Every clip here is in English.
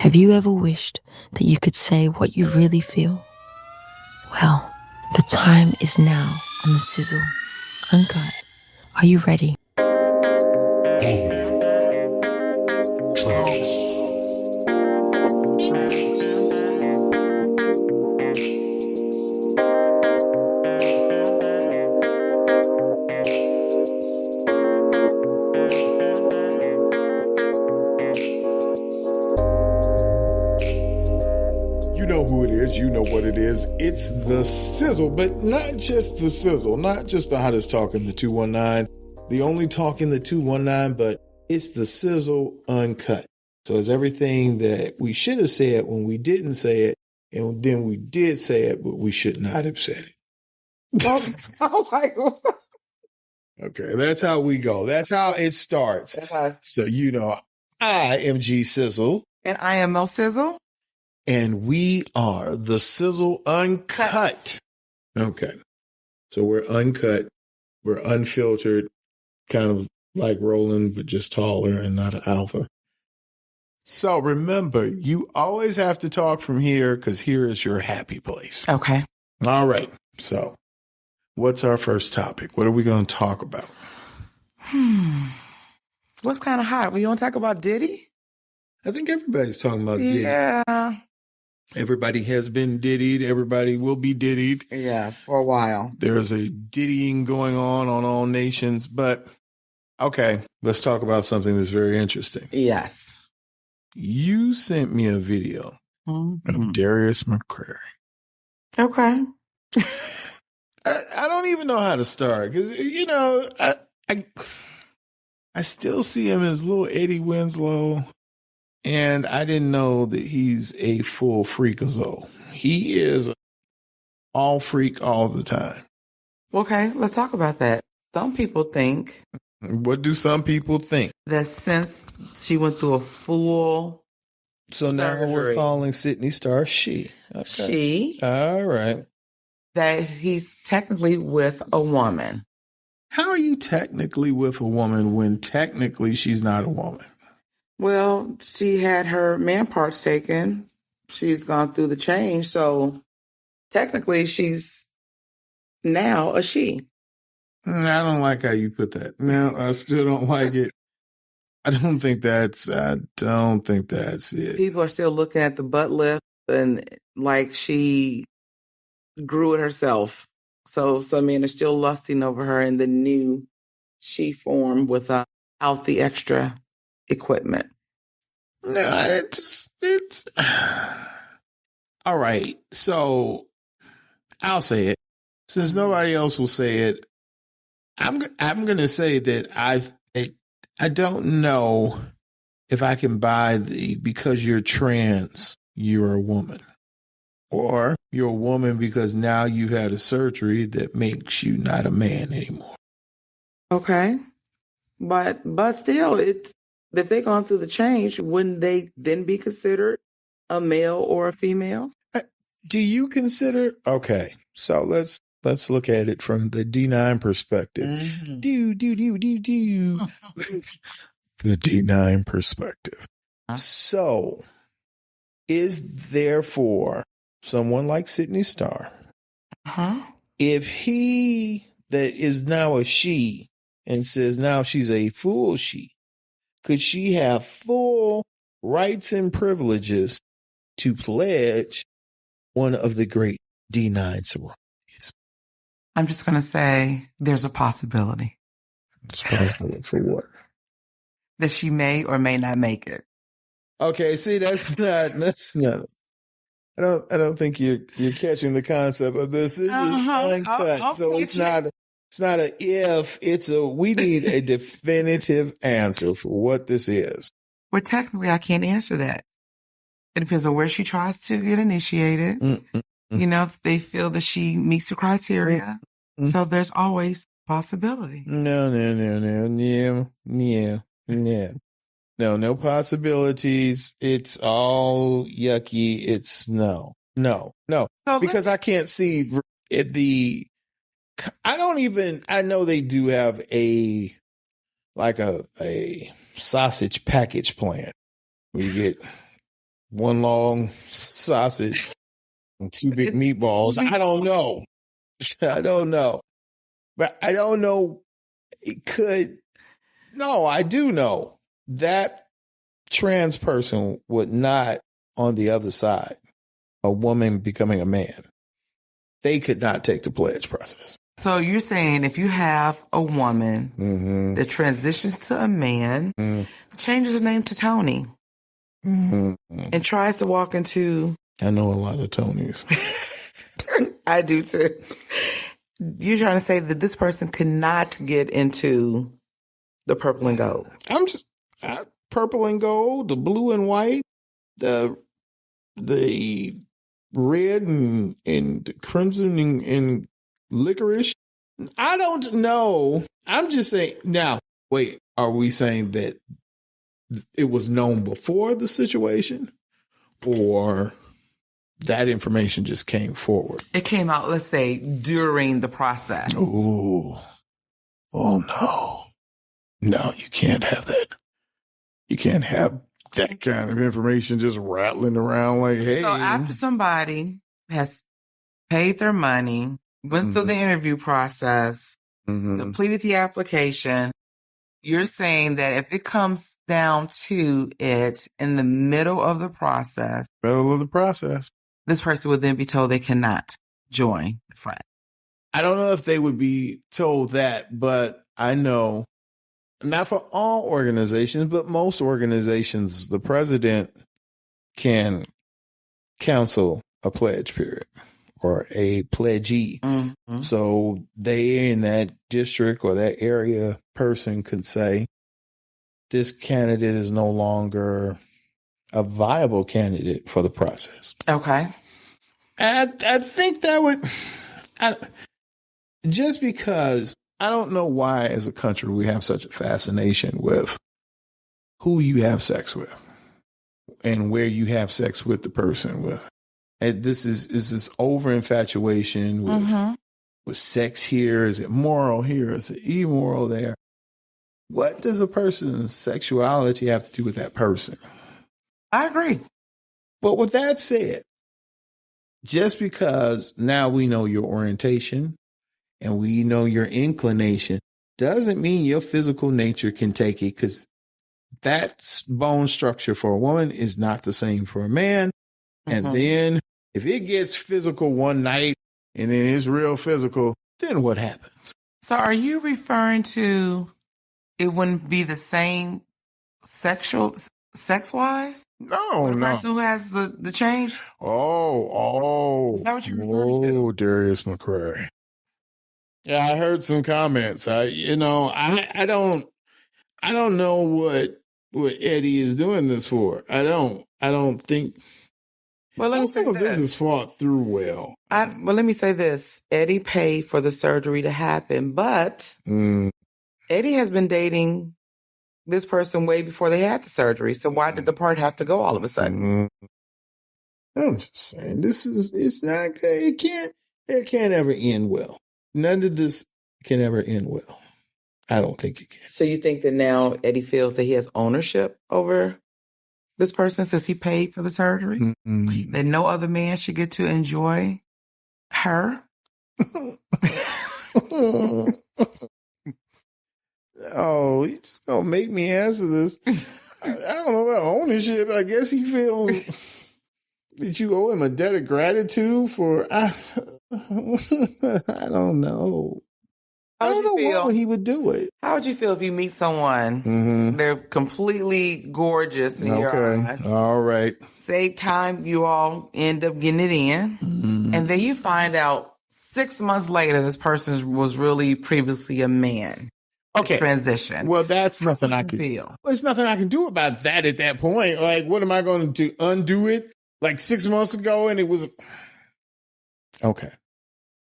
Have you ever wished that you could say what you really feel? Well, the time is now on the Sizzle Uncut. Are you ready? You know who it is. You know what it is. It's the Sizzle, but not just the Sizzle, not just the hottest talk in the 219, the only talk in the 219, but it's the Sizzle Uncut. So it's everything that we should have said when we didn't say it, and then we did say it, but we should not have said it. I was like, Okay, that's how we go. That's how it starts. So, you know, I am G Sizzle. and I am Mo Sizzle. And we are the Sizzle Uncut. Okay. So we're uncut. We're unfiltered, kind of like Roland, but just taller and not an alpha. So remember, you always have to talk from here because here is your happy place. Okay. All right. So what's our first topic? What are we going to talk about? What's kind of hot? We want to talk about Diddy? I think everybody's talking about Diddy. Yeah. Everybody has been diddied. Everybody will be diddied. Yes, for a while. There's a diddying going on all nations. But, okay, let's talk about something that's very interesting. Yes. You sent me a video of Darius McCrary. Okay. I don't even know how to start because, you know, I still see him as little Eddie Winslow. And I didn't know that he's a full freakazoid. He is all freak all the time. Okay, let's talk about that. Some people think What do some people think? that since she went through a full So now we're surgery, calling Sydney Star she. Okay. she, All right. that he's technically with a woman. How are you technically with a woman when technically she's not a woman? Well, she had her man parts taken. She's gone through the change. So technically she's now a she. I don't like how you put that. No, I still don't like it. I don't think that's it. People are still looking at the butt lift and like she grew it herself. So men are still lusting over her in the new she form without the extra equipment. No, it's all right. So I'll say it. Since nobody else will say it, I'm going to say that I don't know if I can buy because you're trans, you're a woman. Or you're a woman because now you've had a surgery that makes you not a man anymore. Okay. But still, it's if they've gone through the change, wouldn't they then be considered a male or a female? Do you consider? Okay, so let's look at it from the D9 perspective. Mm-hmm. Do. The D9 perspective. So, is therefore someone like Sydney Star, if he that is now a she and says now she's a full she, could she have full rights and privileges to pledge one of the great D9 sororities? I'm just going to say there's a possibility. It's possible for what? That she may or may not make it. Okay, see, that's not. I don't think you're catching the concept of this. This is uncut, so it's not a if. It's a we need a definitive answer for what this is. Well, technically, I can't answer that. It depends on where she tries to get initiated. You know, if they feel that she meets the criteria. So there's always possibility. No, possibilities. It's all yucky. It's no. So because I can't see I know they do have a sausage package plan. We get one long sausage and two big meatballs. I don't know. I don't know. But I don't know. It could. No, I do know that trans person would not, on the other side, a woman becoming a man, they could not take the pledge process. So you're saying if you have a woman that transitions to a man, changes her name to Tony, and tries to walk into... I know a lot of Tonys. I do too. You're trying to say that this person could not get into the purple and gold. Purple and gold, the blue and white, the red and the crimson and licorice. I don't know. I'm just saying. Now, wait, are we saying that it was known before the situation, or that information just came forward? It came out, let's say, during the process. Oh no. No, you can't have that. You can't have that kind of information just rattling around like, hey. So after somebody has paid their money, went through the interview process, completed the application, you're saying that if it comes down to it in the middle of the process, this person would then be told they cannot join the frat. I don't know if they would be told that, but I know, not for all organizations, but most organizations, the president can cancel a pledge period or a pledgee. So they in that district or that area person could say, this candidate is no longer a viable candidate for the process. Okay. I think that would, just because I don't know why as a country we have such a fascination with who you have sex with and where you have sex with the person with. And this is this over infatuation with sex here. Is it moral here? Is it immoral there? What does a person's sexuality have to do with that person? I agree. But with that said, just because now we know your orientation and we know your inclination doesn't mean your physical nature can take it, because that bone structure for a woman is not the same for a man. And then if it gets physical one night and then it's real physical, then what happens? So are you referring to it wouldn't be the same sex-wise? No, the person who has the change? Oh. Is that what you're referring to? Oh, Darius McCrary. Yeah, I heard some comments. I don't know what Eddie is doing this for. I don't think. Well, let me say this is fought through well. Let me say this. Eddie paid for the surgery to happen, but Eddie has been dating this person way before they had the surgery. So why did the part have to go all of a sudden? I'm just saying, it's not good. It can't ever end well. None of this can ever end well. I don't think it can. So you think that now Eddie feels that he has ownership over this person since he paid for the surgery? That no other man should get to enjoy her? Oh, you just gonna make me answer this. I don't know about ownership. I guess he feels that you owe him a debt of gratitude for. I don't know. I don't know why he would do it. How would you feel if you meet someone, they're completely gorgeous in your eyes? All right. Same time you all end up getting it in, and then you find out 6 months later this person was really previously a man. Okay. Transition. Well, that's nothing I can feel. There's nothing I can do about that at that point. Like, what am I going to do? Undo it? Like 6 months ago, and it was okay.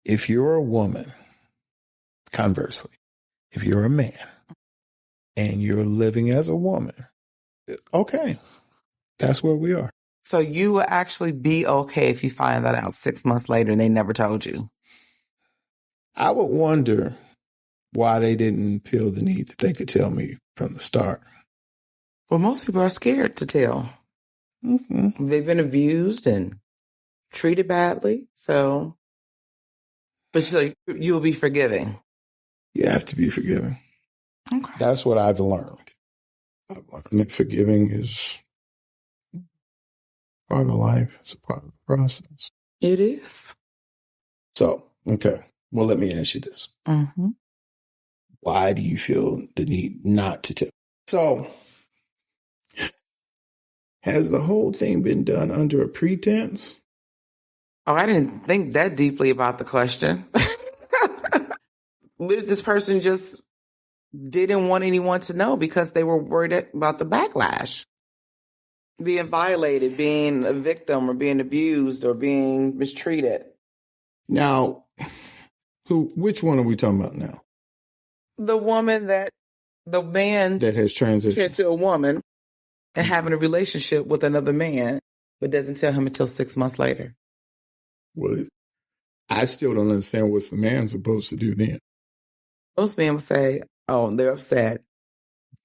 If you're a woman, conversely, if you're a man and you're living as a woman, okay, that's where we are. So you will actually be okay if you find that out 6 months later and they never told you? I would wonder why they didn't feel the need that they could tell me from the start. Well, most people are scared to tell. Mm-hmm. They've been abused and treated badly. So, but so you'll be forgiving. You have to be forgiving. Okay. That's what I've learned. I've learned that forgiving is part of life. It's a part of the process. It is. So, okay. Well, let me ask you this. Mm-hmm. Why do you feel the need not to tell? So, has the whole thing been done under a pretense? Oh, I didn't think that deeply about the question. What if this person just didn't want anyone to know because they were worried about the backlash? Being violated, being a victim, or being abused, or being mistreated. Now, which one are we talking about now? The man That has transitioned to a woman and having a relationship with another man, but doesn't tell him until 6 months later. Well, I still don't understand what's the man supposed to do then. Most men will say, oh, they're upset.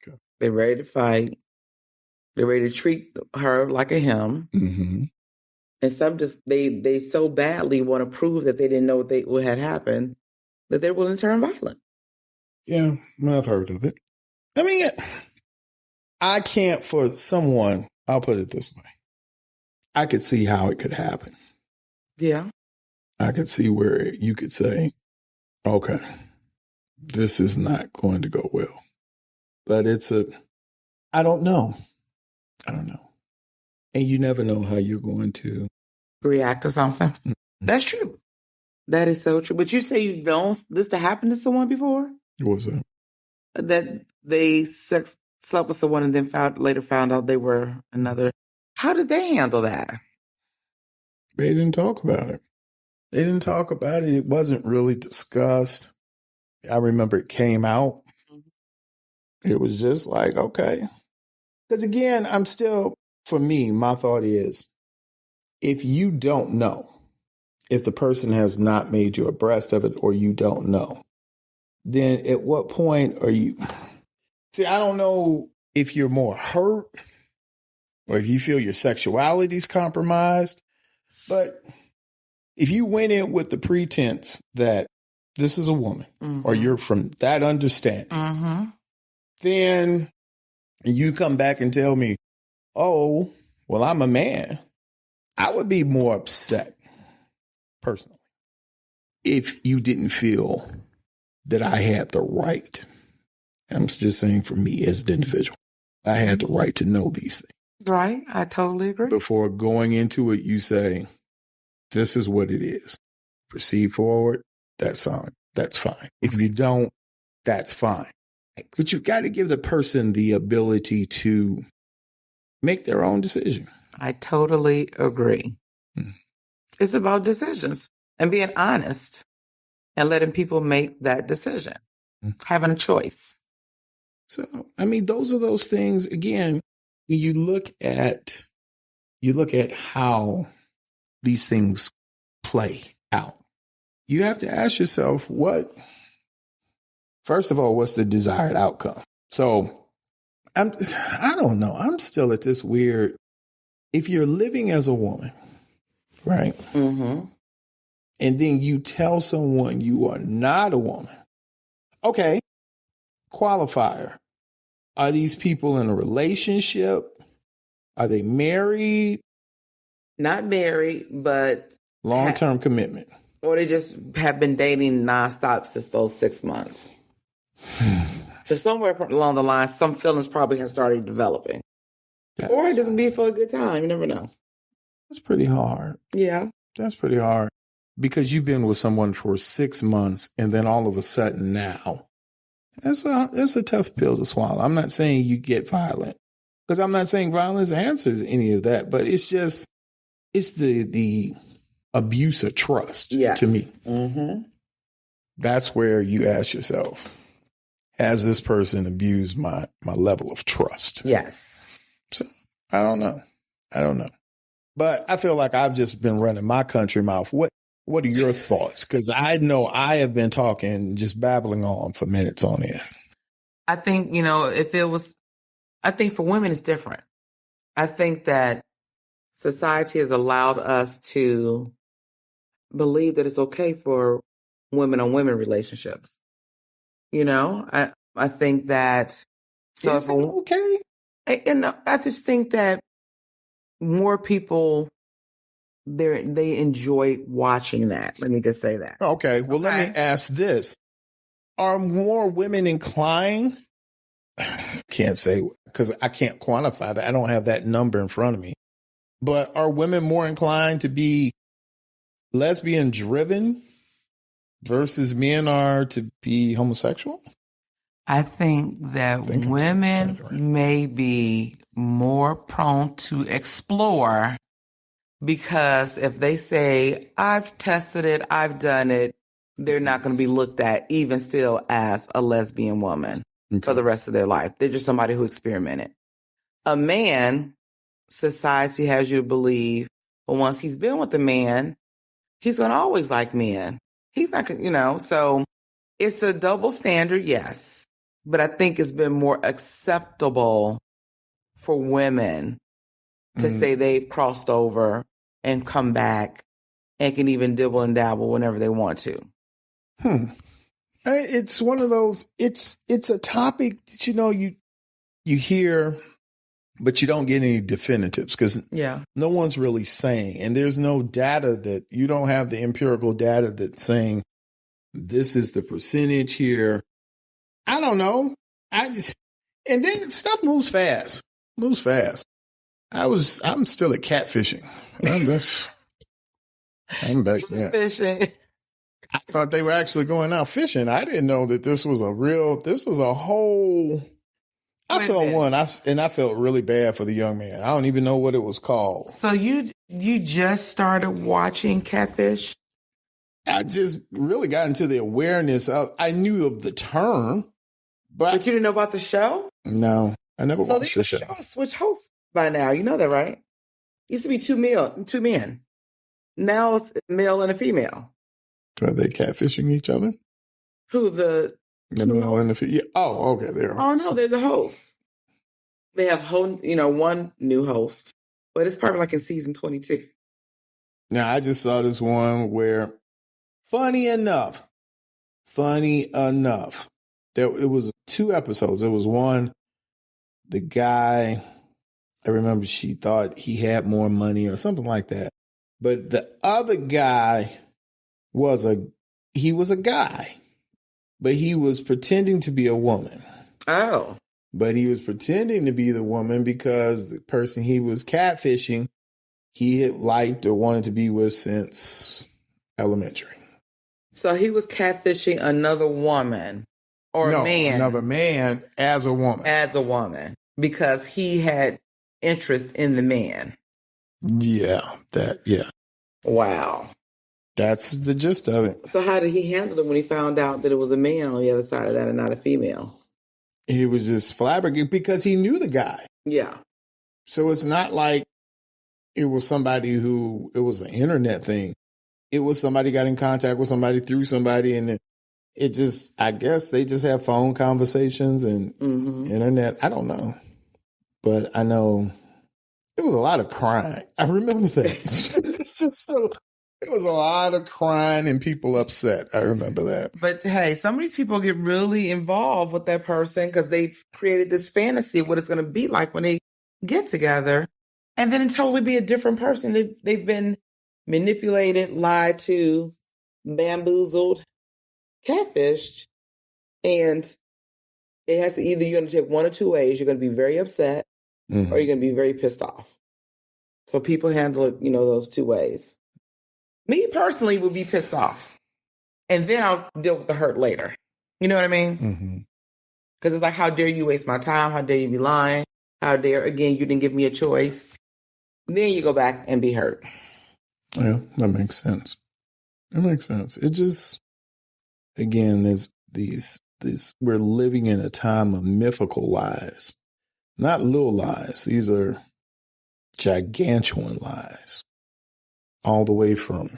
Okay. They're ready to fight. They're ready to treat her like a him. Mm-hmm. And some just, they so badly want to prove that they didn't know what had happened that they're willing to turn violent. Yeah, I've heard of it. I mean, I can't for someone, I'll put it this way. I could see how it could happen. Yeah. I could see where you could say, okay, this is not going to go well. But I don't know. And you never know how you're going to React to something. Mm-hmm. That's true. That is so true. But you say you've known this to happen to someone before? What was that? That they slept with someone and then later found out they were another. How did they handle that? They didn't talk about it. It wasn't really discussed. I remember it came out. Mm-hmm. It was just like, okay. Because again, for me, my thought is, if you don't know, if the person has not made you abreast of it or you don't know, then at what point are you... See, I don't know if you're more hurt or if you feel your sexuality is compromised, but if you went in with the pretense that this is a woman, mm-hmm. or you're from that understanding, mm-hmm. then you come back and tell me, oh, well, I'm a man, I would be more upset, personally, if you didn't feel that I had the right. I'm just saying for me as an individual, I had the right to know these things. Right. I totally agree. Before going into it, you say, this is what it is. Proceed forward. That's fine. That's fine. If you don't, that's fine. But you've got to give the person the ability to make their own decision. I totally agree. It's about decisions and being honest and letting people make that decision, having a choice. So, I mean, those are those things, again, when you look at how these things play out. You have to ask yourself, first of all, what's the desired outcome? So I don't know. I'm still at this weird, if you're living as a woman, right? Mm-hmm. And then you tell someone you are not a woman. Okay. Qualifier. Are these people in a relationship? Are they married? Not married, but long-term commitment. Or they just have been dating nonstop since those 6 months. So somewhere along the line, some feelings probably have started developing. Or it doesn't be for a good time. You never know. That's pretty hard. Yeah. That's pretty hard. Because you've been with someone for 6 months and then all of a sudden now, it's a tough pill to swallow. I'm not saying you get violent, because I'm not saying violence answers any of that, but it's the abuse of trust, to me. Mm-hmm. That's where you ask yourself, has this person abused my level of trust? Yes. So I don't know. But I feel like I've just been running my country mouth. What are your thoughts? Because I know I have been talking, just babbling on for minutes on it. I think, I think for women it's different. I think that society has allowed us to believe that it's okay for women on women relationships. You know, I think that, so Is it okay? and I just think that more people, they enjoy watching that. Let me just say that. Okay. Well, let me ask this. Are more women inclined? Can't say because I can't quantify that. I don't have that number in front of me. But are women more inclined to be lesbian driven versus men are to be homosexual? I think that women may be more prone to explore, because if they say, I've tested it, I've done it, they're not going to be looked at even still as a lesbian woman for the rest of their life. They're just somebody who experimented. A man, society has you believe, but once he's been with a man, he's going to always like men. He's not going to, so it's a double standard, yes. But I think it's been more acceptable for women to say they've crossed over and come back and can even dibble and dabble whenever they want to. It's one of those, it's a topic that, you hear, but you don't get any definitives because no one's really saying, and there's no data that you don't have the empirical data that's saying this is the percentage here. I don't know. And then stuff moves fast. I'm still at catfishing. I'm back there. Fishing. I thought they were actually going out fishing. I didn't know that this was a whole. I saw one, and I felt really bad for the young man. I don't even know what it was called. So you just started watching Catfish? I just really got into the awareness of. I knew of the term, but you didn't know about the show? No, I never watched the show. So they switch hosts by now. You know that, right? Used to be two men. Now it's a male and a female. Are they catfishing each other? Who, the male and the female? Oh, okay, they're. Oh no, they're the hosts. They have one new host, but it's probably like in season 22. Now I just saw this one where, funny enough, it was 2 episodes. It was one, the guy, I remember she thought he had more money or something like that. But the other guy was a guy, but he was pretending to be a woman. Oh. But he was pretending to be the woman because the person he was catfishing, he had liked or wanted to be with since elementary. So he was catfishing another woman or a man. Another man as a woman. As a woman. Because he had interest in the man. Yeah. Wow. That's the gist of it. So how did he handle it when he found out that it was a man on the other side of that and not a female? He was just flabbergasted because he knew the guy. Yeah. So it's not like it was somebody it was an internet thing. It was somebody got in contact with somebody through somebody, and it just, I guess they just have phone conversations and internet. I don't know. But I know it was a lot of crying. I remember that. It's just so, it was a lot of crying and people upset. I remember that. But hey, some of these people get really involved with that person because they've created this fantasy of what it's going to be like when they get together. And then it totally be a different person. They've been manipulated, lied to, bamboozled, catfished. And it has to you're going to take one or two ways. You're going to be very upset or you're going to be very pissed off. So people handle it, those two ways. Me personally would be pissed off. And then I'll deal with the hurt later. You know what I mean? Because it's like, how dare you waste my time? How dare you be lying? How dare, again, you didn't give me a choice. Then you go back and be hurt. Yeah, that makes sense. It just, again, there's these, we're living in a time of mythical lies. Not little lies. These are gigantuan lies. All the way from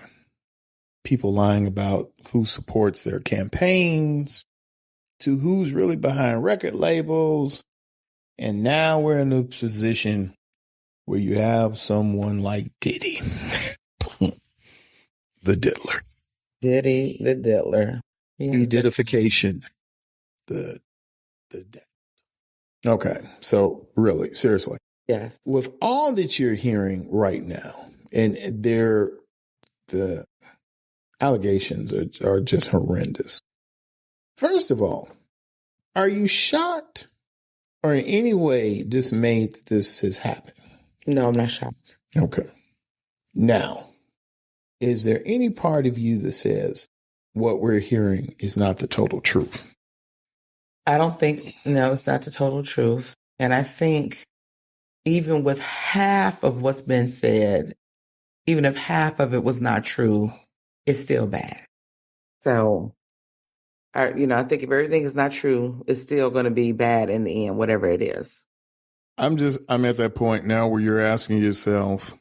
people lying about who supports their campaigns to who's really behind record labels. And now we're in a position where you have someone like Diddy, the diddler. Diddy the diddler. The diddification. The Okay. So really, seriously. Yes. With all that you're hearing right now, and the allegations are just horrendous. First of all, are you shocked or in any way dismayed that this has happened? No, I'm not shocked. Okay. Now, is there any part of you that says what we're hearing is not the total truth? I don't think, no, it's not the total truth. And I think even with half of what's been said, even if half of it was not true, it's still bad. So, I think if everything is not true, it's still going to be bad in the end, whatever it is. I'm at that point now where you're asking yourself,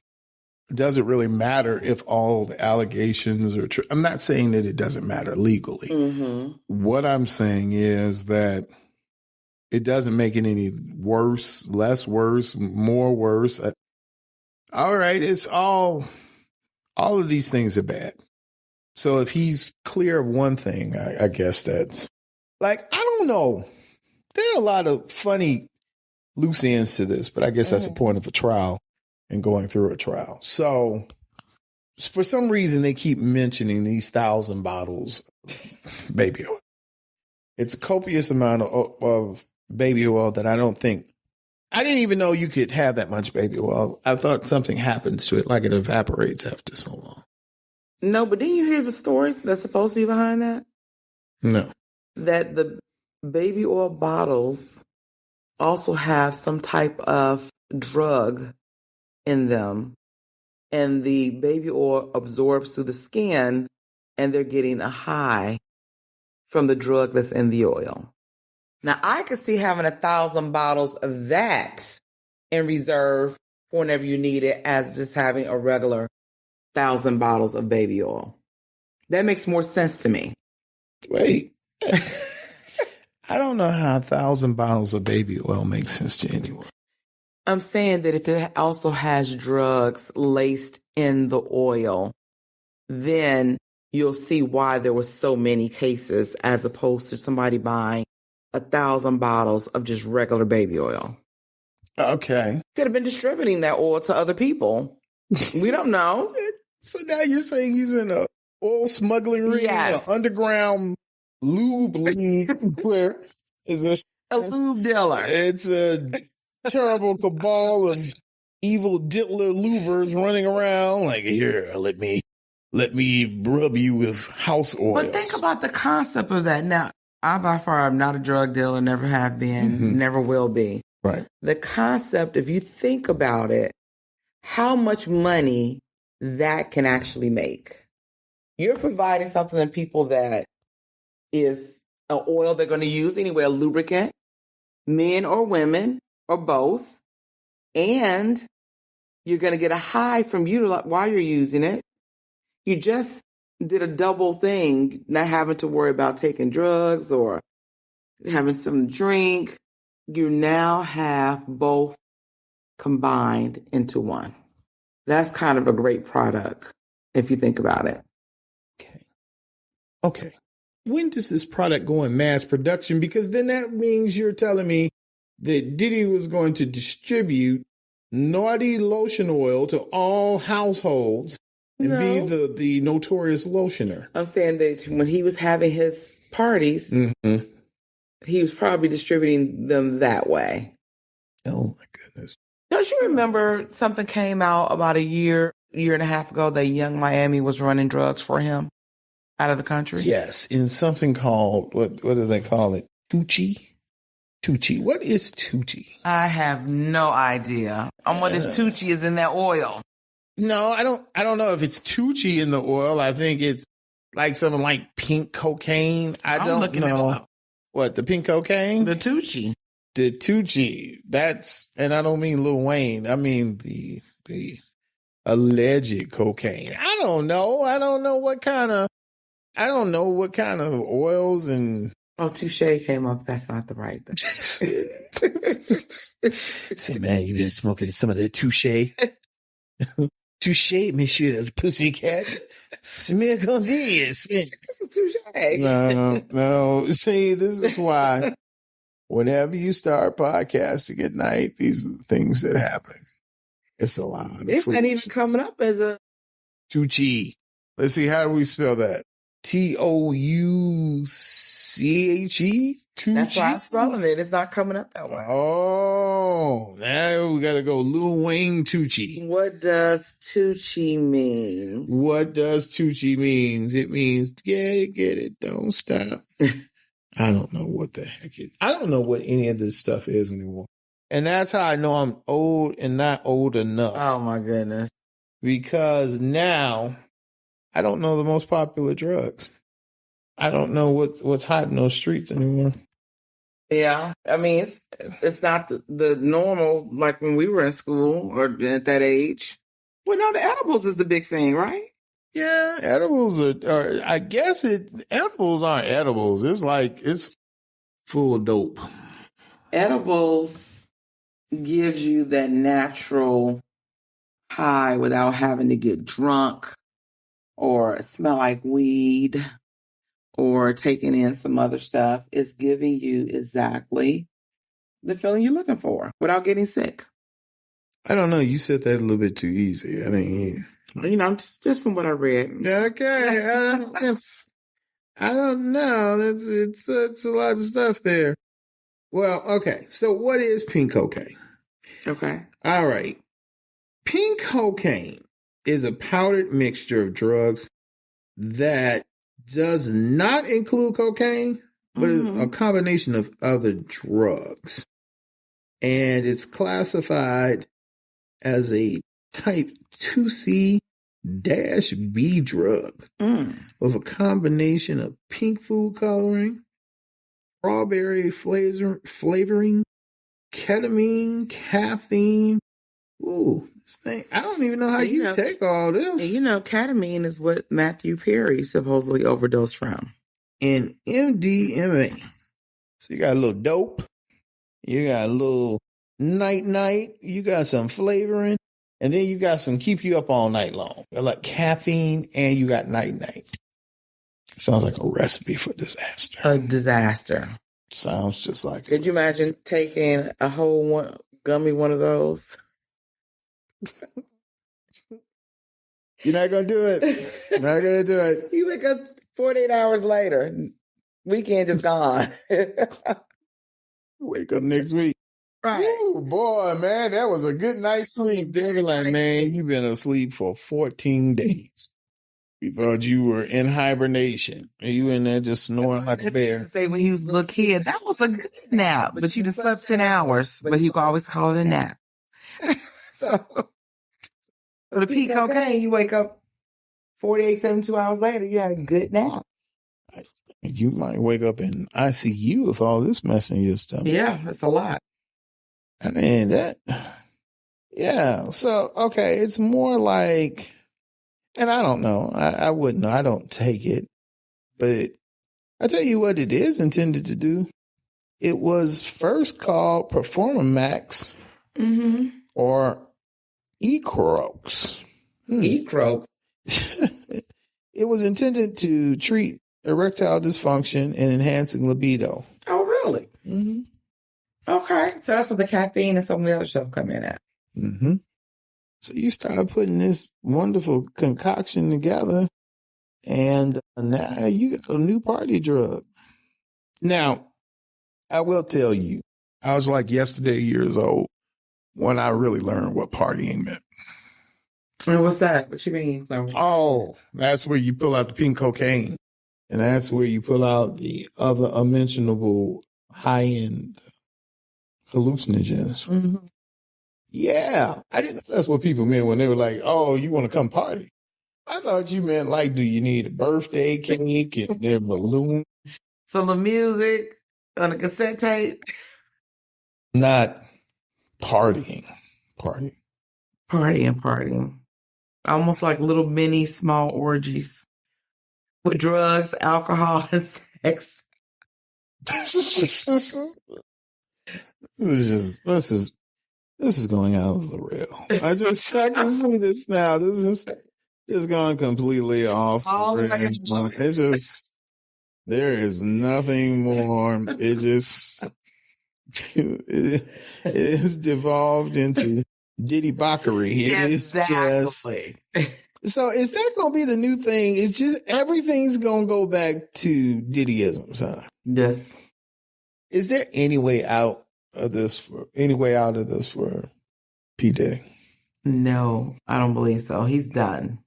does it really matter if all the allegations are true? I'm not saying that it doesn't matter legally. Mm-hmm. What I'm saying is that it doesn't make it any worse, less worse, more worse. All right, it's all of these things are bad. So if he's clear of one thing, I guess that's like, I don't know. There are a lot of funny loose ends to this, but I guess that's the point of a trial and going through a trial. So for some reason, they keep mentioning these 1,000 bottles of baby oil. It's a copious amount of baby oil that I didn't even know you could have that much baby oil. I thought something happens to it, like it evaporates after so long. No, but didn't you hear the story that's supposed to be behind that? No. That the baby oil bottles also have some type of drug in them, and the baby oil absorbs through the skin, and they're getting a high from the drug that's in the oil. Now, I could see having 1,000 bottles of that in reserve for whenever you need it, as just having a regular 1,000 bottles of baby oil. That makes more sense to me. Wait. I don't know how 1,000 bottles of baby oil makes sense to anyone. I'm saying that if it also has drugs laced in the oil, then you'll see why there were so many cases as opposed to somebody buying 1,000 bottles of just regular baby oil. Okay. Could have been distributing that oil to other people. We don't know. So now you're saying he's in a oil smuggling ring, Yes. an underground lube league where is A lube dealer. It's a terrible cabal of evil diddler lubers running around like, here, let me rub you with house oil. But think about the concept of that. Now, I by far am not a drug dealer, never have been, never will be. Right. The concept, if you think about it, how much money that can actually make. You're providing something to people that is an oil they're going to use anyway, a lubricant, men or women or both, and you're going to get a high from while you're using it. You just did a double thing, not having to worry about taking drugs or having some drink. You now have both combined into one. That's kind of a great product if you think about it. Okay. When does this product go in mass production? Because then that means you're telling me that Diddy was going to distribute naughty lotion oil to all households and be the notorious lotioner. I'm saying that when he was having his parties, he was probably distributing them that way. Oh, my goodness. Don't you remember something came out about a year and a half ago that Young Miami was running drugs for him out of the country? Yes, in something called, what do they call it? Tucci? Tucci. What is Tucci? I have no idea. I'm wondering if Tucci is in that oil. No, I don't know if it's Tucci in the oil. I think it's like something like pink cocaine. I don't know. What, the pink cocaine? The Tucci. The Tucci. That's, and I don't mean Lil Wayne. I mean the alleged cocaine. I don't know what kind of oils and Oh, touche came up. That's not the right thing. Say, man, you been smoking some of that touche? Touche, monsieur the pussycat. Smear convenience. It's a touche. No. See, this is why whenever you start podcasting at night, these are the things that happen. It's a lot of It's not even coming up as a Touche. Let's see, how do we spell that? Touche? That's why I'm spelling it. It's not coming up that way. Oh, now we got to go Lil Wayne Tucci. What does Tucci mean? What does Tucci means? It means get it, don't stop. I don't know what the heck it is. I don't know what any of this stuff is anymore. And that's how I know I'm old and not old enough. Oh, my goodness. Because now I don't know the most popular drugs. I don't know what's hot in those streets anymore. Yeah. I mean, it's not the normal, like when we were in school or at that age. Well, no, the edibles is the big thing, right? Yeah, edibles are I guess edibles aren't edibles. It's like, it's full of dope. Edibles gives you that natural high without having to get drunk or smell like weed or taking in some other stuff. It's giving you exactly the feeling you're looking for without getting sick. I don't know. You said that a little bit too easy. I mean, just from what I read. Okay. I don't know. It's a lot of stuff there. Well, okay. So what is pink cocaine? Okay. All right. Pink cocaine is a powdered mixture of drugs that does not include cocaine, but is a combination of other drugs. And it's classified as a type 2C-B drug with a combination of pink food coloring, strawberry flavoring, ketamine, caffeine. Ooh, this thing, I don't even know how you take all this. And ketamine is what Matthew Perry supposedly overdosed from. And MDMA. So you got a little dope. You got a little night. You got some flavoring. And then you got some keep you up all night long. Like caffeine, and you got night. Sounds like a recipe for disaster. A disaster. Sounds just like Could you imagine taking a whole one of those? You're not going to do it. You're not going to do it. You wake up 48 hours later. Weekend just gone. Wake up next week. Right. Oh, boy, man, that was a good night's sleep. They were like, man, you've been asleep for 14 days. We thought you were in hibernation. And you in there just snoring like a bear. Used to say when he was a little kid, that was a good nap. But you just slept 10 hours. But he could always call it a nap. So the pink cocaine, you wake up 48, 72 hours later, you had a good nap. You might wake up in ICU with all this mess in your stomach. Yeah, that's a lot. I mean, yeah. So, okay, it's more like, and I don't know. I wouldn't know. I don't take it. But I tell you what it is intended to do. It was first called Performamax or Ecrox. Ecrox? It was intended to treat erectile dysfunction and enhancing libido. Oh, really? Mm-hmm. Okay. So that's what the caffeine and some of the other stuff come in at. Mm-hmm. So you start putting this wonderful concoction together, and now you got a new party drug. Now, I will tell you, I was like yesterday years old when I really learned what partying meant. And what's that? What you mean? Oh, that's where you pull out the pink cocaine. And that's where you pull out the other unmentionable high-end hallucinogens. Mm-hmm. Yeah. I didn't know that's what people meant when they were like, oh, you want to come party. I thought you meant like, do you need a birthday cake and their balloon? Some of the music on a cassette tape? Not partying. Partying. Almost like little mini small orgies with drugs, alcohol, and sex. This is going out of the rail. I can see this now. This is just going completely off the rails. It's just, there is nothing more. It just, it is devolved into Diddy Bockery. Exactly. So is that going to be the new thing? It's just everything's going to go back to Diddyisms, huh? Yes. Is there any way out of this for P. Diddy? No, I don't believe so. He's done.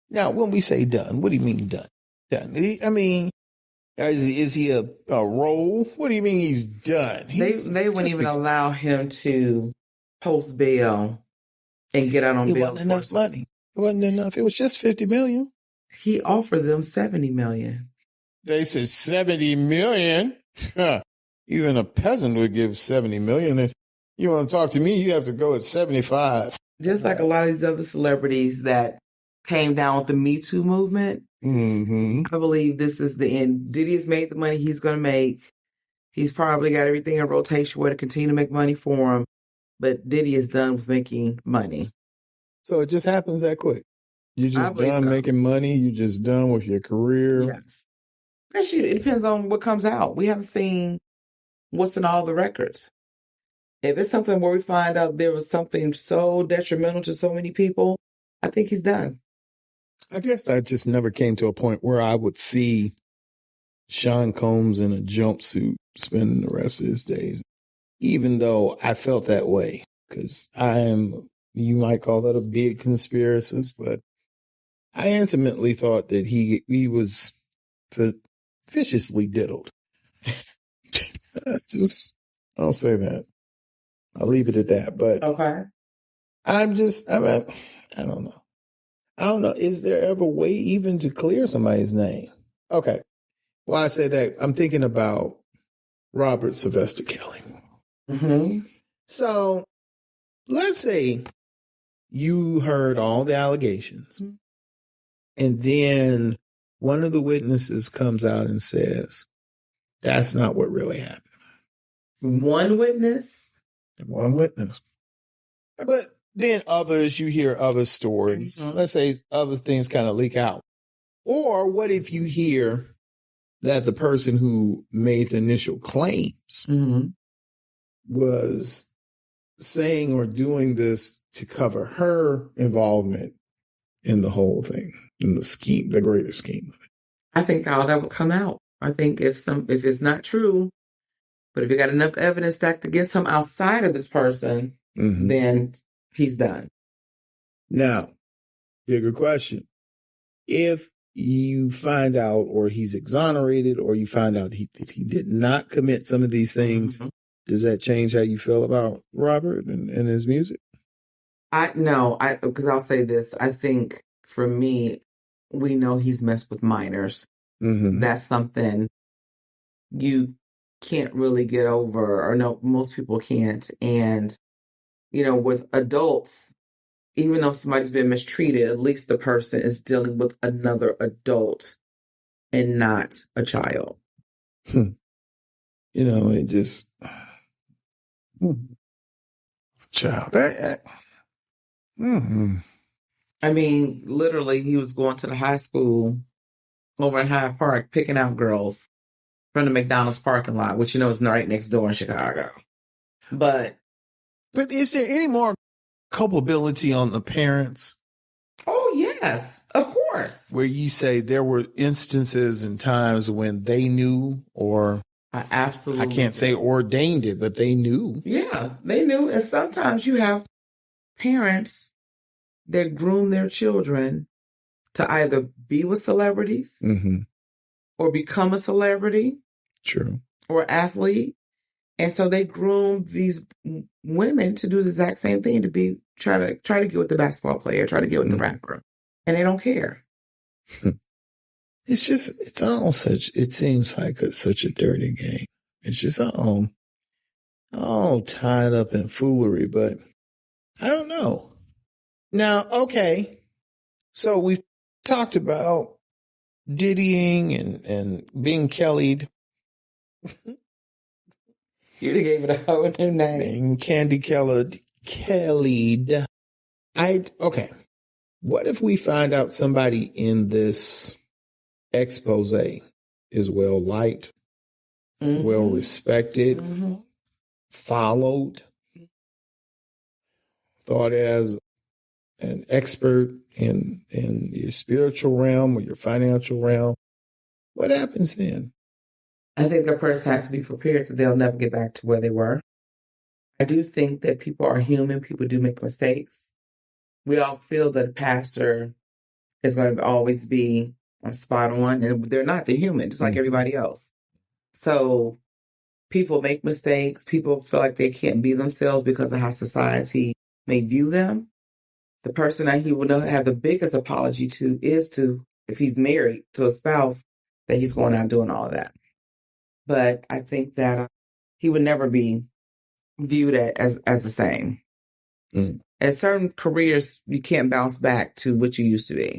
Now, when we say done, what do you mean done? Done. I mean, is he a role? What do you mean he's done? They wouldn't even allow him to post bail and get out on bail. It wasn't enough money. It wasn't enough. It was just $50 million. He offered them $70 million. They said $70 million. Even a peasant would give $70 million. If you want to talk to me, you have to go at 75. Just like a lot of these other celebrities that came down with the Me Too movement. Mm-hmm. I believe this is the end. Diddy has made the money he's going to make. He's probably got everything in rotation where to continue to make money for him. But Diddy is done with making money. So it just happens that quick. You're just done making money. You're just done with your career. Yes. Actually, it depends on what comes out. We haven't seen what's in all the records. If it's something where we find out there was something so detrimental to so many people, I think he's done. I guess I just never came to a point where I would see Sean Combs in a jumpsuit spending the rest of his days, even though I felt that way, because you might call that a big conspiracist, but I intimately thought that he was viciously diddled. I'll say that. I'll leave it at that. But okay. I don't know. I don't know. Is there ever a way even to clear somebody's name? Okay. Well, I say that I'm thinking about Robert Sylvester Kelly. Mm-hmm. So let's say you heard all the allegations, and then one of the witnesses comes out and says, that's not what really happened. One witness? One witness. But then you hear other stories. Mm-hmm. Let's say other things kind of leak out. Or what if you hear that the person who made the initial claims was saying or doing this to cover her involvement in the whole thing, in the scheme, the greater scheme of it? I think all that would come out. I think if it's not true, but if you got enough evidence stacked against him outside of this person, then he's done. Now, bigger question. If you find out or he's exonerated or you find out that he did not commit some of these things, does that change how you feel about Robert and his music? Because I'll say this. I think for me, we know he's messed with minors. Mm-hmm. That's something you can't really get over, or no, most people can't. And, with adults, even though somebody's been mistreated, at least the person is dealing with another adult and not a child. It just... Child. I mean, literally, he was going to the high school over in Hyde Park, picking out girls from the McDonald's parking lot, which is right next door in Chicago. But is there any more culpability on the parents? Oh, yes, of course. Where you say there were instances and times when they knew, or absolutely, I can't say ordained it, but they knew. Yeah, they knew. And sometimes you have parents that groom their children to either be with celebrities or become a celebrity. True. Or athlete. And so they groom these women to do the exact same thing, to try to get with the basketball player, try to get with the rapper. And they don't care. It seems like such a dirty game. It's just all tied up in foolery, but I don't know. Now, okay. So we've talked about diddying and being Kelly'd. You done gave it a whole new name. Candy colored Kellied. Okay. What if we find out somebody in this expose is well liked, well respected, followed, thought as an expert in your spiritual realm or your financial realm? What happens then? I think a person has to be prepared that they'll never get back to where they were. I do think that people are human. People do make mistakes. We all feel that a pastor is going to always be spot on, and they're not. They're human, just like everybody else. So people make mistakes. People feel like they can't be themselves because of how society may view them. The person that he would have the biggest apology to is to, if he's married to a spouse, that he's going out doing all of that. But I think that he would never be viewed as the same. At certain careers, you can't bounce back to what you used to be.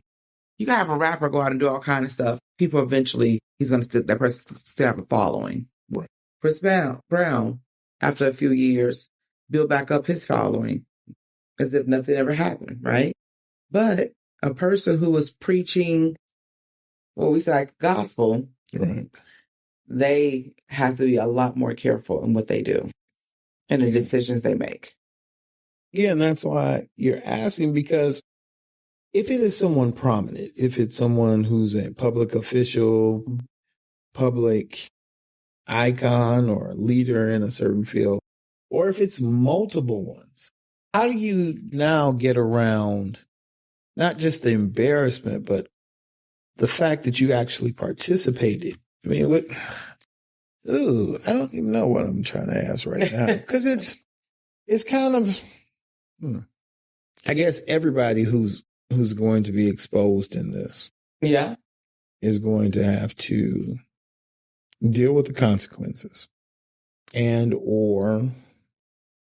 You can have a rapper go out and do all kind of stuff. People eventually, that person still have a following. Chris Brown, after a few years, built back up his following as if nothing ever happened, right? But a person who was preaching, well, we say like gospel, Right. They have to be a lot more careful in what they do and the decisions they make. Yeah, and that's why you're asking, because if it is someone prominent, if it's someone who's a public official, public icon or leader in a certain field, or if it's multiple ones, how do you now get around not just the embarrassment, but the fact that you actually participated? I mean, I don't even know what I'm trying to ask right now, because it's kind of, I guess everybody who's going to be exposed in this, is going to have to deal with the consequences and or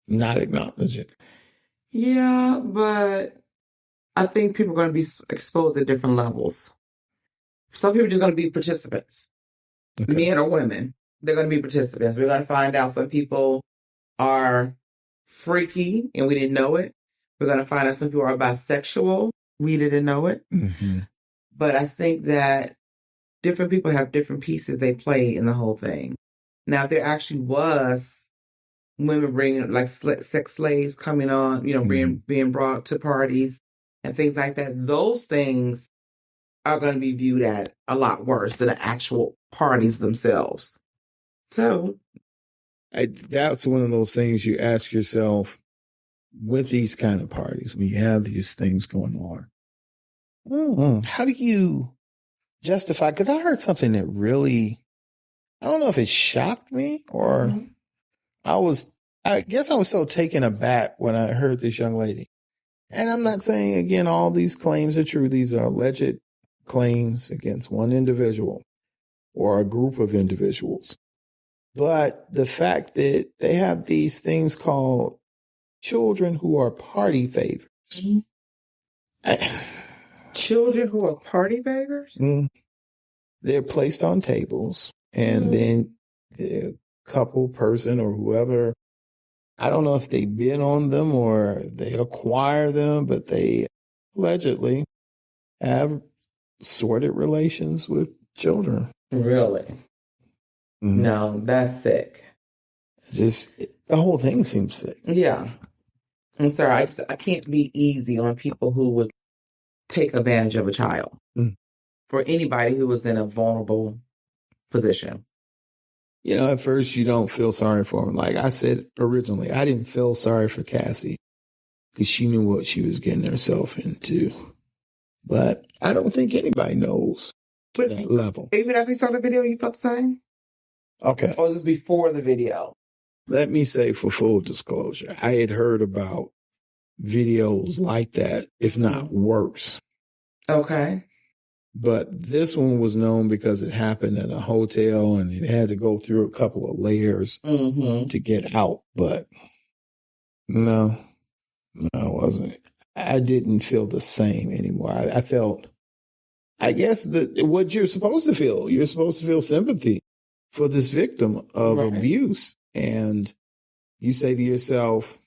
not acknowledge it. Yeah, but I think people are going to be exposed at different levels. Some people are just going to be participants, men or women. They're going to be participants. We're going to find out some people are freaky and we didn't know it. We're going to find out some people are bisexual. We didn't know it. But I think that different people have different pieces they play in the whole thing. Now, if there actually was women bringing like sex slaves coming on, being brought to parties and things like that, those things are going to be viewed at a lot worse than the actual parties themselves. So that's one of those things you ask yourself with these kind of parties, when you have these things going on. How do you justify? Because I heard something that really, I don't know if it shocked me or I guess I was so taken aback when I heard this young lady. And I'm not saying, again, all these claims are true. These are alleged claims against one individual or a group of individuals. But the fact that they have these things called children who are party favors. Children who are party favors? They're placed on tables, and then the couple, person, or whoever, I don't know if they bid on them or they acquire them, but they allegedly have sordid relations with children. Really? No, that's sick. Just the whole thing seems sick. Yeah. I'm sorry. I can't be easy on people who would take advantage of a child. For anybody who was in a vulnerable position. At first you don't feel sorry for them. Like I said originally, I didn't feel sorry for Cassie because she knew what she was getting herself into. But I don't think anybody knows to that level. Even after you saw the video, you felt the same? Okay. Or was this before the video? Let me say, for full disclosure, I had heard about videos like that, if not worse. Okay. But this one was known because it happened at a hotel and it had to go through a couple of layers to get out. But no, it wasn't. I didn't feel the same anymore. I felt, I guess, what you're supposed to feel. You're supposed to feel sympathy for this victim of abuse. And you say to yourself,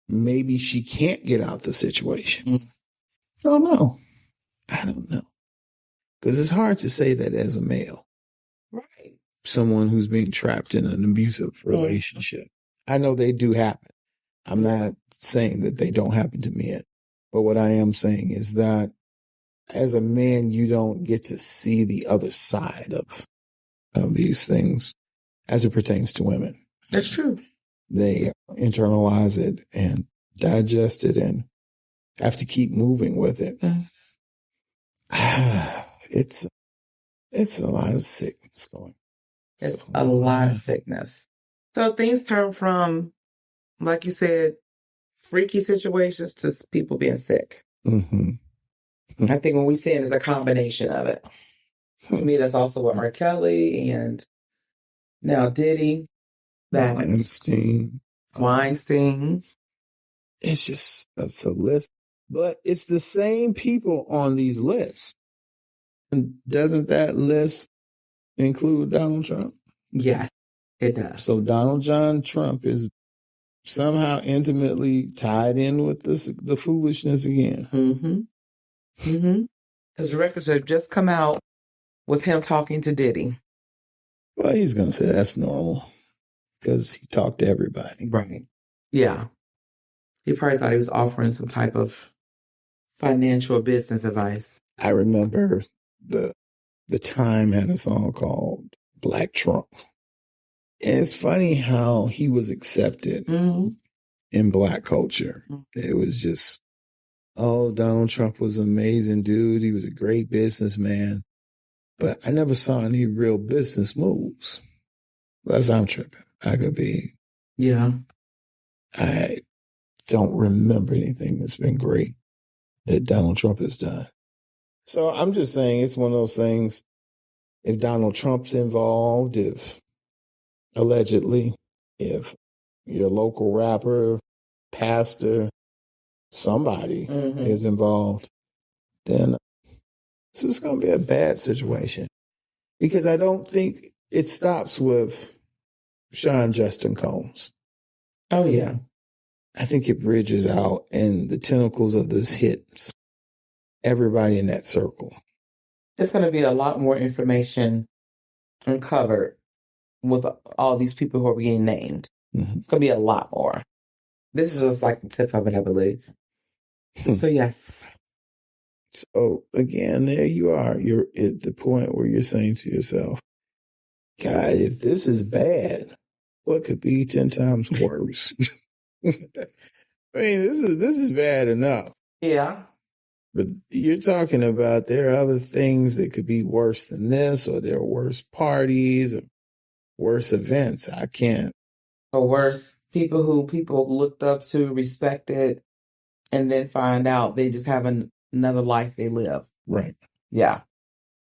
maybe she can't get out the situation. I don't know. Because it's hard to say that as a male. Right. Someone who's being trapped in an abusive relationship. I know they do happen. I'm not saying that they don't happen to men. But what I am saying is that as a man, you don't get to see the other side of these things as it pertains to women. That's true. They internalize it and digest it and have to keep moving with it. It's a lot of sickness going. It's a lot of sickness. So things turn from, like you said, freaky situations to people being sick. Mm-hmm. I think when we see it, it's a combination of it. To me, that's also what R. Kelly and now Diddy, that Weinstein. It's a list, but it's the same people on these lists. And doesn't that list include Donald Trump? Yes, it does. So Donald John Trump is somehow intimately tied in with the foolishness again. Because the records have just come out with him talking to Diddy. Well, he's going to say that's normal because he talked to everybody. Right. Yeah. He probably thought he was offering some type of financial business advice. I remember the Time had a song called Black Trump. And it's funny how he was accepted in Black culture. It was just, Donald Trump was an amazing dude. He was a great businessman. But I never saw any real business moves. Unless I'm tripping. I could be. Yeah. I don't remember anything that's been great that Donald Trump has done. So I'm just saying it's one of those things. If Donald Trump's involved, if allegedly, if your local rapper, pastor, somebody is involved, then this is going to be a bad situation. Because I don't think it stops with Sean Justin Combs. Oh, yeah. I think it bridges out and the tentacles of this hits everybody in that circle. There's going to be a lot more information uncovered with all these people who are being named. It's going to be a lot more. This is just like the tip of it, I believe. So, yes. So, again, there you are. You're at the point where you're saying to yourself, God, if this is bad, what could be 10 times worse? I mean, this is bad enough. Yeah. But you're talking about there are other things that could be worse than this, or there are worse parties or worse events. I can't. Or worse, people who people looked up to, respected, and then find out they just have another life they live. Right. Yeah.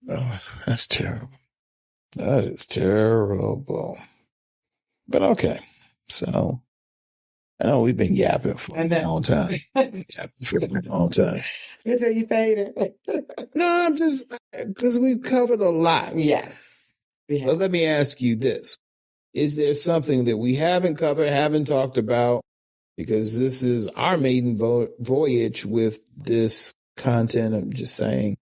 Oh, that's terrible. That is terrible. But okay. So I know we've been yapping for a long time. Until you faded. No, I'm just, because we've covered a lot. Yes. But let me ask you this. Is there something that we haven't covered, haven't talked about? Because this is our maiden voyage with this content. I'm just saying,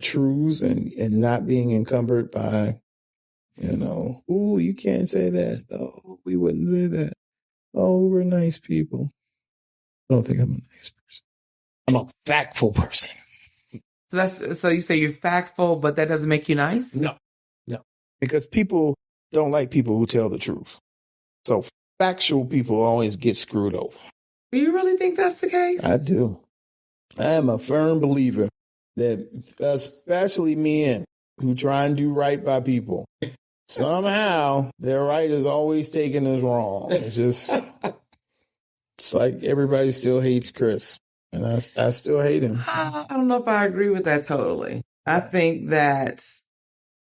truths and not being encumbered by, ooh, you can't say that. Oh, we wouldn't say that. Oh, we're nice people. I don't think I'm a nice person. I'm a factful person. So you say you're factful, but that doesn't make you nice? No. Because people don't like people who tell the truth. So factual people always get screwed over. Do you really think that's the case? I do. I am a firm believer that especially men who try and do right by people, somehow their right is always taken as wrong. It's like everybody still hates Chris. And I still hate him. I don't know if I agree with that totally. I think that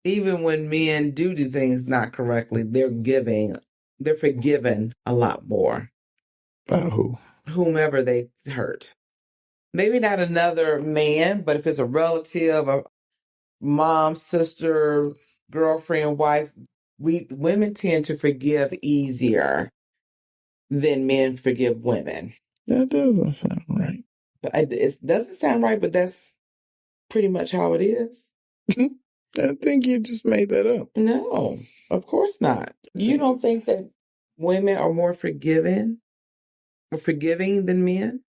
even when men do things not correctly, they're forgiven a lot more. By who? Whomever they hurt. Maybe not another man, but if it's a relative, a mom, sister, girlfriend, wife, women tend to forgive easier than men forgive women. That doesn't sound right. It doesn't sound right, but that's pretty much how it is. I think you just made that up. No, of course not. You don't think that women are more forgiving or forgiving than men?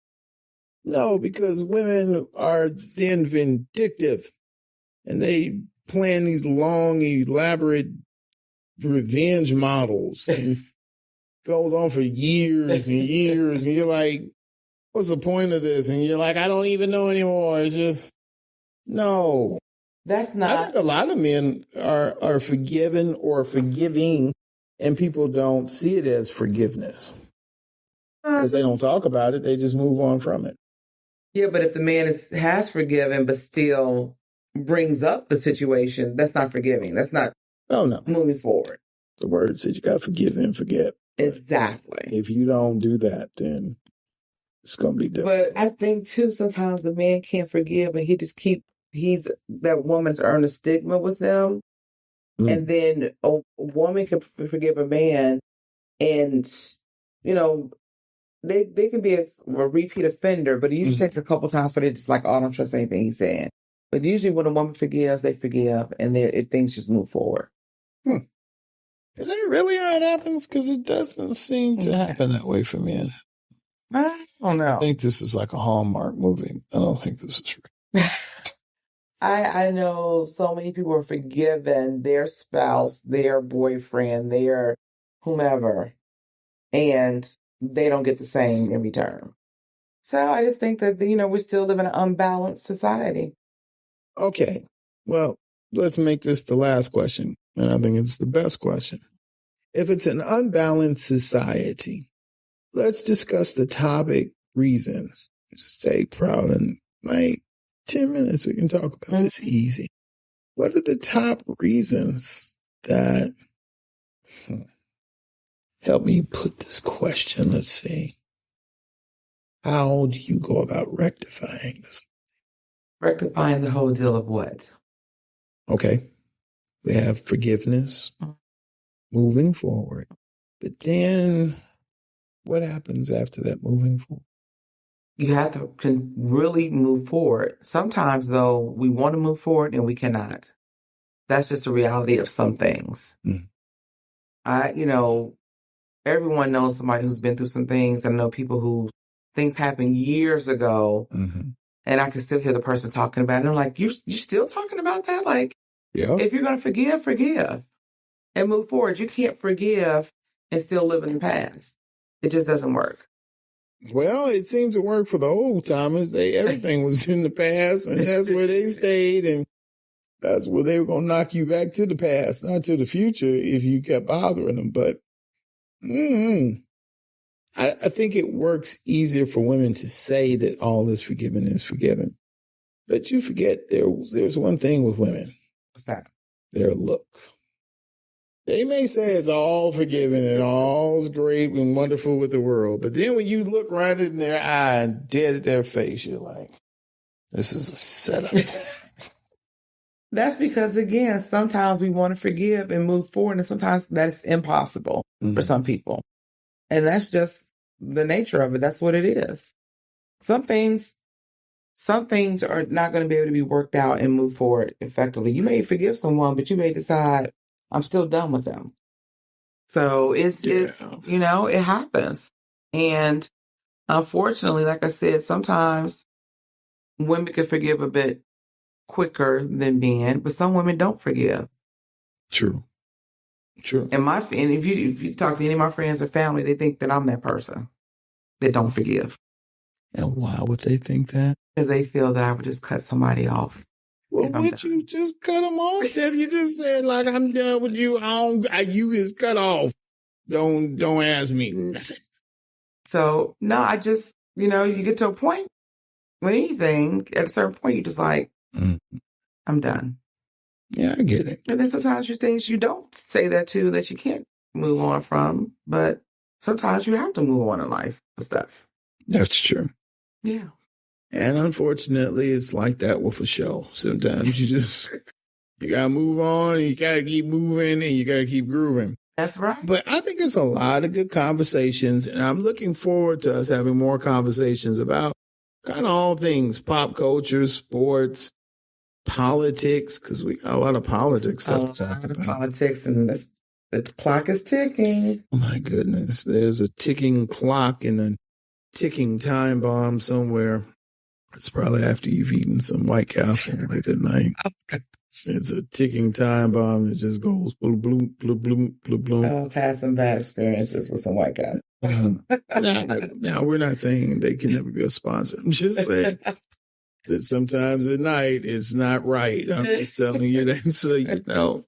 No, because women are then vindictive and they plan these long, elaborate revenge models and goes on for years and years. And you're like, what's the point of this? And you're like, I don't even know anymore. It's just, no. That's not. I think a lot of men are forgiven or forgiving, and people don't see it as forgiveness because they don't talk about it. They just move on from it. Yeah, but if the man has forgiven but still brings up the situation, that's not forgiving. That's not moving forward. The word says you got to forgive and forget. Exactly. If you don't do that, then it's going to be difficult. But I think, too, sometimes the man can't forgive and that woman's earned a stigma with them. And then a woman can forgive a man and, they can be a repeat offender, but it usually takes a couple times for they just like, oh, I don't trust anything he's saying. But usually when a woman forgives, they forgive and things just move forward. Is that really how it happens? Because it doesn't seem to happen that way for men. I don't know. I think this is like a Hallmark movie. I don't think this is real. I know so many people are forgiven their spouse, their boyfriend, their whomever, and they don't get the same in return. So I just think that, we still live in an unbalanced society. Okay. Well, let's make this the last question. And I think it's the best question. If it's an unbalanced society, let's discuss the topic reasons. Just take probably like 10 minutes. We can talk about this easy. What are the top reasons that help me put this question? Let's see. How do you go about rectifying this? Rectifying the whole deal of what? Okay. We have forgiveness, moving forward. But then what happens after that moving forward? You have to really move forward. Sometimes, though, we want to move forward and we cannot. That's just the reality of some things. Everyone knows somebody who's been through some things. I know people who things happened years ago, and I can still hear the person talking about it. And I'm like, you're still talking about that? Like, if you're going to forgive and move forward. You can't forgive and still live in the past. It just doesn't work. Well, it seems to work for the old timers. Everything was in the past, and that's where they stayed, and that's where they were going to knock you back to the past, not to the future, if you kept bothering them. But I think it works easier for women to say that all is forgiven. But you forget there's one thing with women. What's that? Their look. They may say it's all forgiven and all's great and wonderful with the world. But then when you look right in their eye and dead at their face, you're like, this is a setup. That's because, again, sometimes we want to forgive and move forward, and sometimes that's impossible for some people. And that's just the nature of it. That's what it is. Some things are not going to be able to be worked out and move forward effectively. You may forgive someone, but you may decide, I'm still done with them. So it's it happens. And unfortunately, like I said, sometimes women can forgive a bit quicker than men, but some women don't forgive. True. And if you talk to any of my friends or family, they think that I'm that person that don't forgive. And why would they think that? Because they feel that I would just cut somebody off. Well, would you just cut them off? If you just said, like, I'm done with you, you is cut off. Don't ask me nothing. So, no, I just, you get to a point with anything, at a certain point, you're just like, I'm done. Yeah, I get it. And then sometimes there's things you don't say that to that you can't move on from, but sometimes you have to move on in life for stuff. That's true. Yeah. And unfortunately, it's like that with a show. Sometimes you just You got to move on, you got to keep moving, and you got to keep grooving. That's right. But I think it's a lot of good conversations, and I'm looking forward to us having more conversations about kind of all things, pop culture, sports, politics, because we got a lot of politics stuff to talk about. Politics, and the clock is ticking. Oh my goodness. There's a ticking clock and a ticking time bomb somewhere. It's probably after you've eaten some White Castle late at night. It's a ticking time bomb that just goes bloom, bloom, bloom, bloom, bloom, bloom. I've had some bad experiences with some White Castle. Now, we're not saying they can never be a sponsor. I'm just saying that sometimes at night it's not right. I'm just telling you that so you know.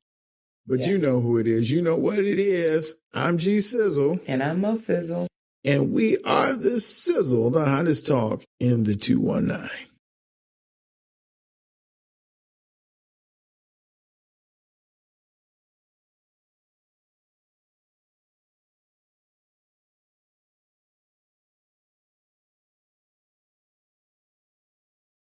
But you know who it is. You know what it is. I'm G Sizzle. And I'm Mo Sizzle. And we are the Sizzle, the hottest talk in the 219.